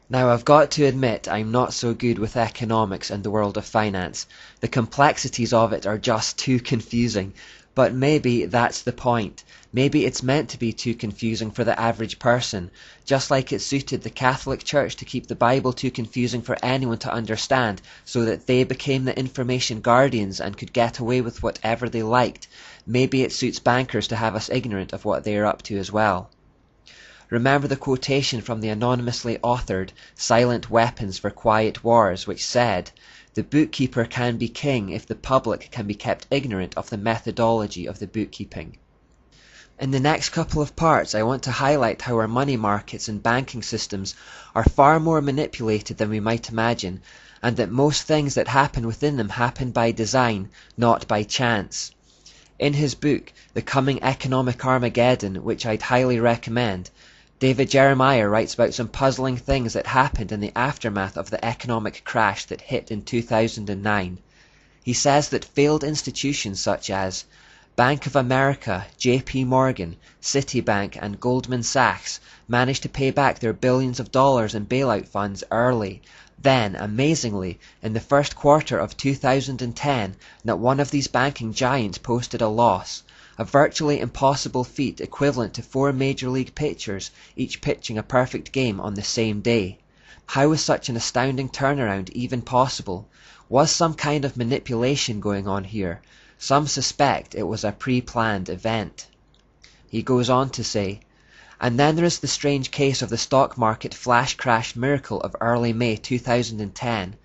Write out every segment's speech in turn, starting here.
Now I've got to admit I'm not so good with economics and the world of finance. The complexities of it are just too confusing. But maybe that's the point. Maybe it's meant to be too confusing for the average person, just like it suited the Catholic Church to keep the Bible too confusing for anyone to understand, so that they became the information guardians and could get away with whatever they liked. Maybe it suits bankers to have us ignorant of what they are up to as well. Remember the quotation from the anonymously authored Silent Weapons for Quiet Wars, which said, "The bookkeeper can be king if the public can be kept ignorant of the methodology of the bookkeeping." In the next couple of parts, I want to highlight how our money markets and banking systems are far more manipulated than we might imagine, and that most things that happen within them happen by design, not by chance. In his book, The Coming Economic Armageddon, which I'd highly recommend, David Jeremiah writes about some puzzling things that happened in the aftermath of the economic crash that hit in 2009. He says that failed institutions such as Bank of America, JP Morgan, Citibank, and Goldman Sachs managed to pay back their billions of dollars in bailout funds early. Then, amazingly, in the first quarter of 2010, not one of these banking giants posted a loss. A virtually impossible feat equivalent to 4 Major League pitchers, each pitching a perfect game on the same day. How was such an astounding turnaround even possible? Was some kind of manipulation going on here? Some suspect it was a pre-planned event. He goes on to say, and then there is the strange case of the stock market flash crash miracle of early May 2010.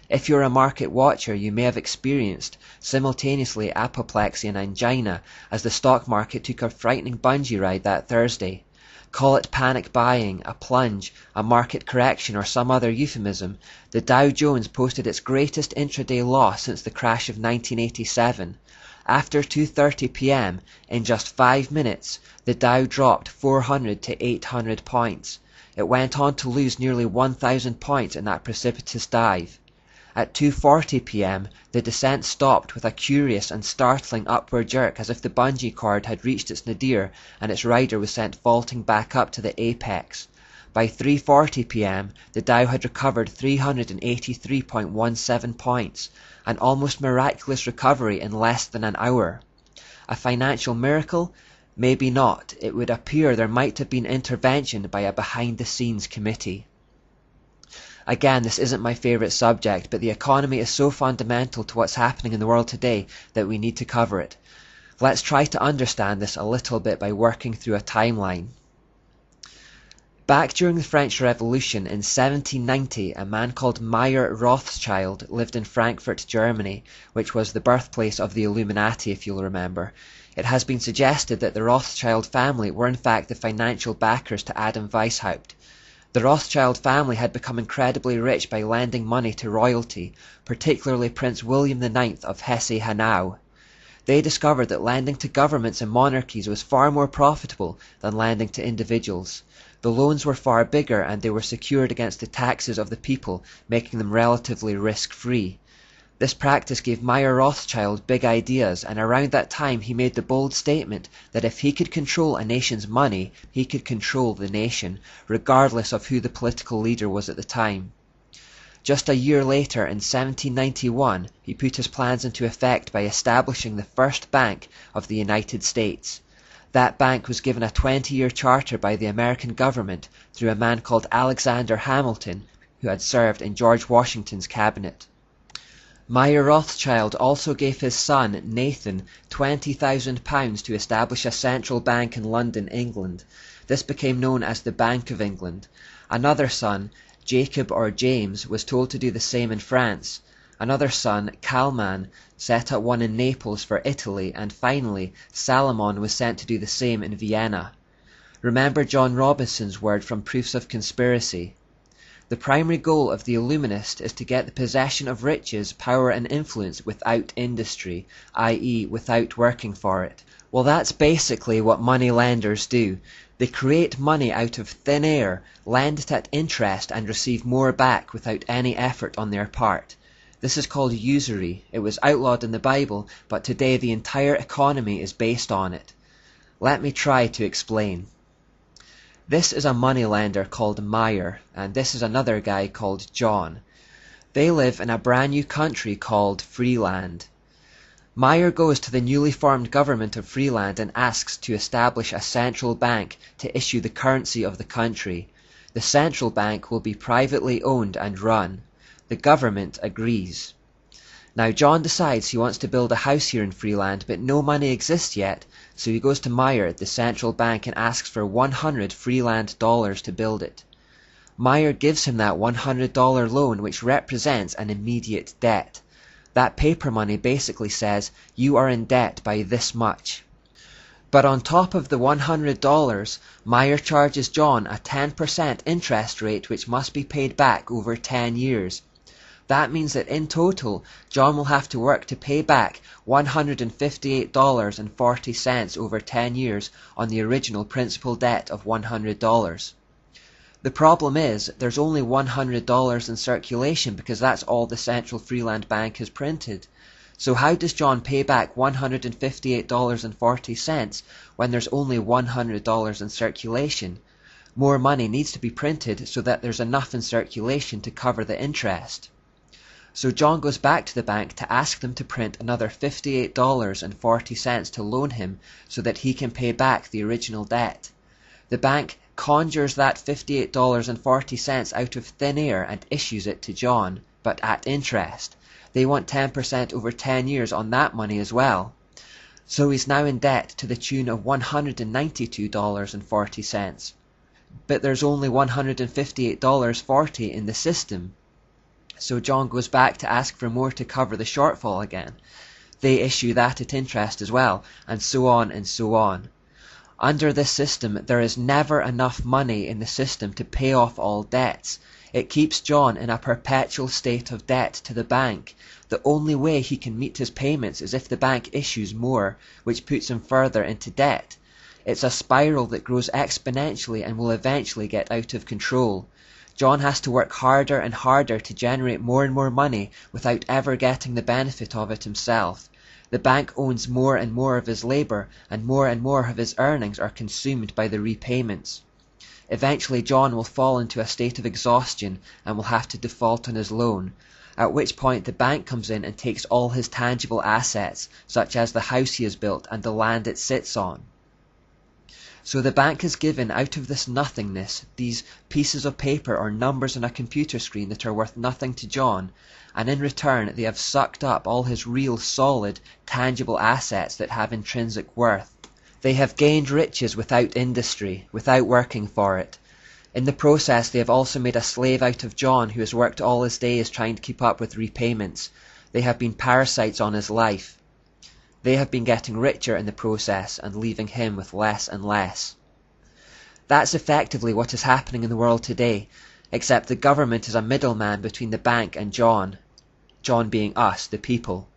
If you're a market watcher, you may have experienced simultaneously apoplexy and angina as the stock market took a frightening bungee ride that Thursday. Call it panic buying, a plunge, a market correction, or some other euphemism, the Dow Jones posted its greatest intraday loss since the crash of 1987. After 2:30 p.m., in just 5 minutes, the Dow dropped 400 to 800 points. It went on to lose nearly 1,000 points in that precipitous dive. At 2:40 p.m., the descent stopped with a curious and startling upward jerk as if the bungee cord had reached its nadir and its rider was sent vaulting back up to the apex. By 3:40 p.m., the Dow had recovered 383.17 points, an almost miraculous recovery in less than an hour. A financial miracle? Maybe not. It would appear there might have been intervention by a behind-the-scenes committee. Again, this isn't my favorite subject, but the economy is so fundamental to what's happening in the world today that we need to cover it. Let's try to understand this a little bit by working through a timeline. Back during the French Revolution in 1790, a man called Mayer Rothschild lived in Frankfurt, Germany, which was the birthplace of the Illuminati, if you'll remember. It has been suggested that the Rothschild family were in fact the financial backers to Adam Weishaupt. The Rothschild family had become incredibly rich by lending money to royalty, particularly Prince William IX of Hesse-Hanau. They discovered that lending to governments and monarchies was far more profitable than lending to individuals. The loans were far bigger and they were secured against the taxes of the people, making them relatively risk-free. This practice gave Mayer Rothschild big ideas, and around that time he made the bold statement that if he could control a nation's money, he could control the nation, regardless of who the political leader was at the time. Just a year later, in 1791, he put his plans into effect by establishing the first bank of the United States. That bank was given a 20-year charter by the American government through a man called Alexander Hamilton, who had served in George Washington's cabinet. Mayer Rothschild also gave his son, Nathan, £20,000 to establish a central bank in London, England. This became known as the Bank of England. Another son, Jacob or James, was told to do the same in France. Another son, Kalman, set up one in Naples for Italy, and finally, Salomon was sent to do the same in Vienna. Remember John Robinson's word from Proofs of Conspiracy. The primary goal of the Illuminist is to get the possession of riches, power and influence without industry, i.e. without working for it. Well, that's basically what money lenders do. They create money out of thin air, lend it at interest and receive more back without any effort on their part. This is called usury. It was outlawed in the Bible, but today the entire economy is based on it. Let me try to explain. This is a moneylender called Meyer, and this is another guy called John. They live in a brand new country called Freeland. Meyer goes to the newly formed government of Freeland and asks to establish a central bank to issue the currency of the country. The central bank will be privately owned and run. The government agrees. Now John decides he wants to build a house here in Freeland, but no money exists yet, so he goes to Meyer at the central bank and asks for 100 Freeland dollars to build it. Meyer gives him that $100 loan, which represents an immediate debt. That paper money basically says, you are in debt by this much. But on top of the $100, Meyer charges John a 10% interest rate which must be paid back over 10 years. That means that in total, John will have to work to pay back $158.40 over 10 years on the original principal debt of $100. The problem is, there's only $100 in circulation because that's all the Central Freeland Bank has printed. So how does John pay back $158.40 when there's only $100 in circulation? More money needs to be printed so that there's enough in circulation to cover the interest. So John goes back to the bank to ask them to print another $58.40 to loan him so that he can pay back the original debt. The bank conjures that $58.40 out of thin air and issues it to John, but at interest. They want 10% over 10 years on that money as well. So he's now in debt to the tune of $192.40. But there's only $158.40 in the system. So John goes back to ask for more to cover the shortfall again. They issue that at interest as well, and so on and so on. Under this system, there is never enough money in the system to pay off all debts. It keeps John in a perpetual state of debt to the bank. The only way he can meet his payments is if the bank issues more, which puts him further into debt. It's a spiral that grows exponentially and will eventually get out of control. John has to work harder and harder to generate more and more money without ever getting the benefit of it himself. The bank owns more and more of his labor, and more of his earnings are consumed by the repayments. Eventually John will fall into a state of exhaustion and will have to default on his loan, at which point the bank comes in and takes all his tangible assets, such as the house he has built and the land it sits on. So the bank has given out of this nothingness these pieces of paper or numbers on a computer screen that are worth nothing to John, and in return they have sucked up all his real solid, tangible assets that have intrinsic worth. They have gained riches without industry, without working for it. In the process they have also made a slave out of John, who has worked all his days trying to keep up with repayments. They have been parasites on his life. They have been getting richer in the process and leaving him with less and less. That's effectively what is happening in the world today, except the government is a middleman between the bank and John being us, the people.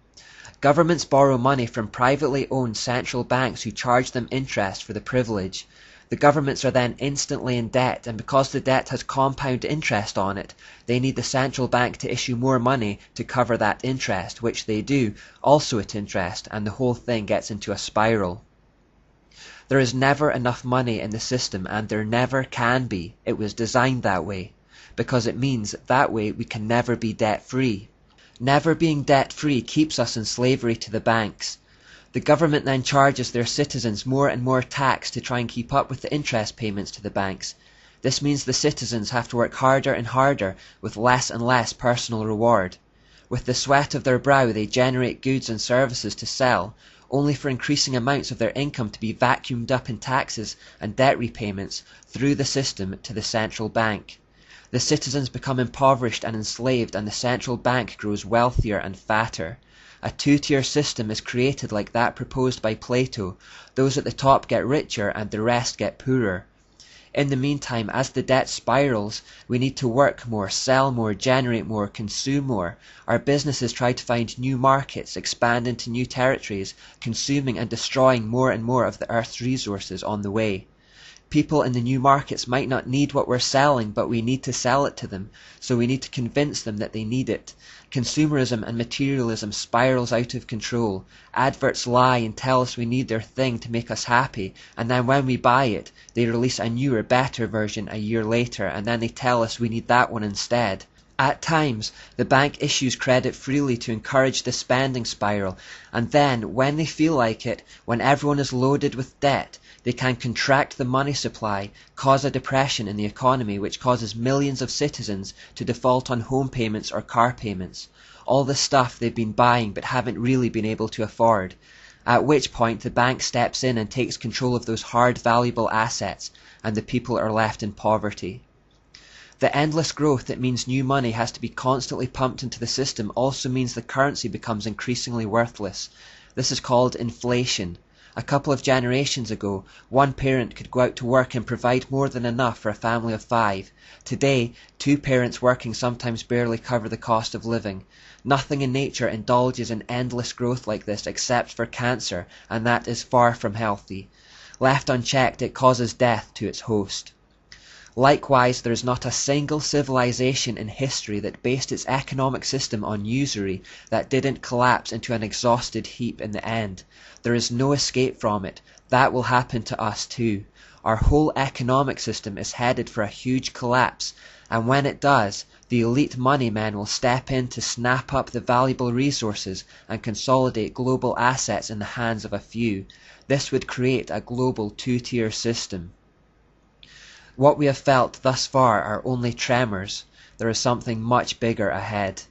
Governments borrow money from privately owned central banks who charge them interest for the privilege. The governments are then instantly in debt, and because the debt has compound interest on it, they need the central bank to issue more money to cover that interest, which they do, also at interest, and the whole thing gets into a spiral. There is never enough money in the system, and there never can be. It was designed that way, because it means that way we can never be debt-free. Never being debt-free keeps us in slavery to the banks. The government then charges their citizens more and more tax to try and keep up with the interest payments to the banks. This means the citizens have to work harder and harder with less and less personal reward. With the sweat of their brow they generate goods and services to sell, only for increasing amounts of their income to be vacuumed up in taxes and debt repayments through the system to the central bank. The citizens become impoverished and enslaved, and the central bank grows wealthier and fatter. A two-tier system is created like that proposed by Plato. Those at the top get richer and the rest get poorer. In the meantime, as the debt spirals, we need to work more, sell more, generate more, consume more. Our businesses try to find new markets, expand into new territories, consuming and destroying more and more of the earth's resources on the way. People in the new markets might not need what we're selling, but we need to sell it to them, so we need to convince them that they need it. Consumerism and materialism spirals out of control. Adverts lie and tell us we need their thing to make us happy, and then when we buy it, they release a newer, better version a year later, and then they tell us we need that one instead. At times, the bank issues credit freely to encourage the spending spiral, and then, when they feel like it, when everyone is loaded with debt, they can contract the money supply, cause a depression in the economy which causes millions of citizens to default on home payments or car payments, all the stuff they've been buying but haven't really been able to afford, at which point the bank steps in and takes control of those hard, valuable assets, and the people are left in poverty. The endless growth that means new money has to be constantly pumped into the system also means the currency becomes increasingly worthless. This is called inflation. A couple of generations ago, one parent could go out to work and provide more than enough for a family of 5. Today, 2 parents working sometimes barely cover the cost of living. Nothing in nature indulges in endless growth like this except for cancer, and that is far from healthy. Left unchecked, it causes death to its host. Likewise, there is not a single civilization in history that based its economic system on usury that didn't collapse into an exhausted heap in the end. There is no escape from it. That will happen to us too. Our whole economic system is headed for a huge collapse, and when it does, the elite money men will step in to snap up the valuable resources and consolidate global assets in the hands of a few. This would create a global 2-tier system. What we have felt thus far are only tremors. There is something much bigger ahead.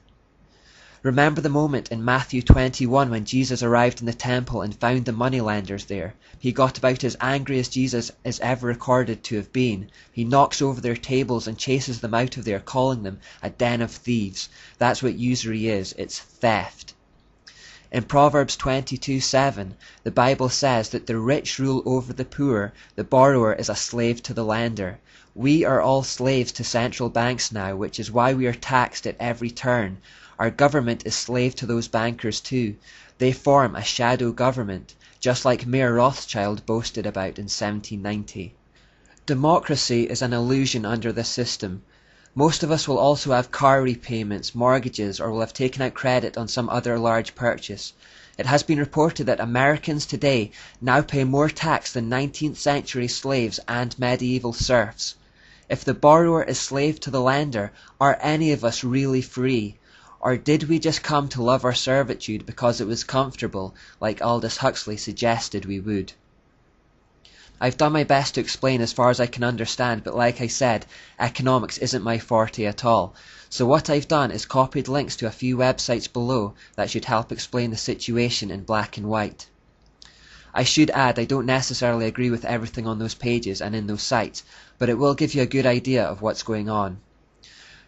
Remember the moment in Matthew 21 when Jesus arrived in the temple and found the moneylenders there. He got about as angry as Jesus is ever recorded to have been. He knocks over their tables and chases them out of there, calling them a den of thieves. That's what usury is. It's theft. In Proverbs 22:7, the Bible says that the rich rule over the poor, the borrower is a slave to the lender. We are all slaves to central banks now, which is why we are taxed at every turn. Our government is slave to those bankers too. They form a shadow government, just like Mayor Rothschild boasted about in 1790. Democracy is an illusion under this system. Most of us will also have car repayments, mortgages, or will have taken out credit on some other large purchase. It has been reported that Americans today now pay more tax than 19th century slaves and medieval serfs. If the borrower is slave to the lender, are any of us really free? Or did we just come to love our servitude because it was comfortable, like Aldous Huxley suggested we would? I've done my best to explain as far as I can understand, but like I said, economics isn't my forte at all. So what I've done is copied links to a few websites below that should help explain the situation in black and white. I should add I don't necessarily agree with everything on those pages and in those sites, but it will give you a good idea of what's going on.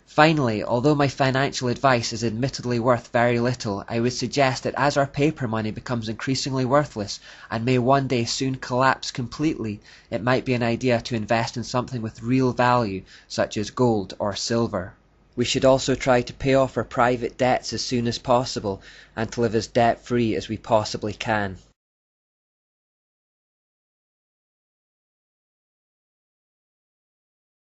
Finally, although my financial advice is admittedly worth very little, I would suggest that as our paper money becomes increasingly worthless and may one day soon collapse completely, it might be an idea to invest in something with real value, such as gold or silver. We should also try to pay off our private debts as soon as possible and to live as debt-free as we possibly can.